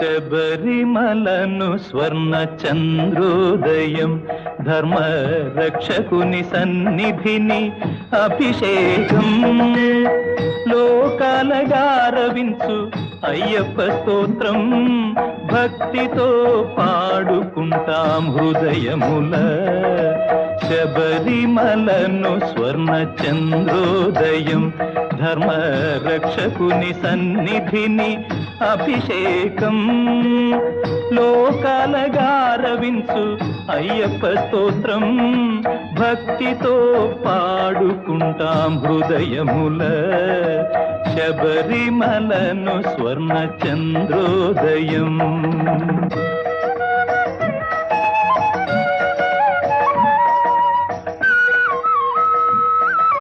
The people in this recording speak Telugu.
శబరిమలను స్వర్ణ చంద్రోదయం ధర్మ రక్షకుని సన్నిధిని అభిషేకం లోకాలగారవించు అయ్యప్ప స్తోత్రం భక్తితో పాడుకుంటాం హృదయముల శబరిమలను స్వర్ణ చంద్రోదయం ధర్మ రక్షకుని సన్నిధిని అభిషేకం లోకాలగారవించు అయ్యప్ప స్తోత్రం భక్తితో పాడుకుంటాం హృదయముల శబరిమలను స్వర్ణ చంద్రోదయం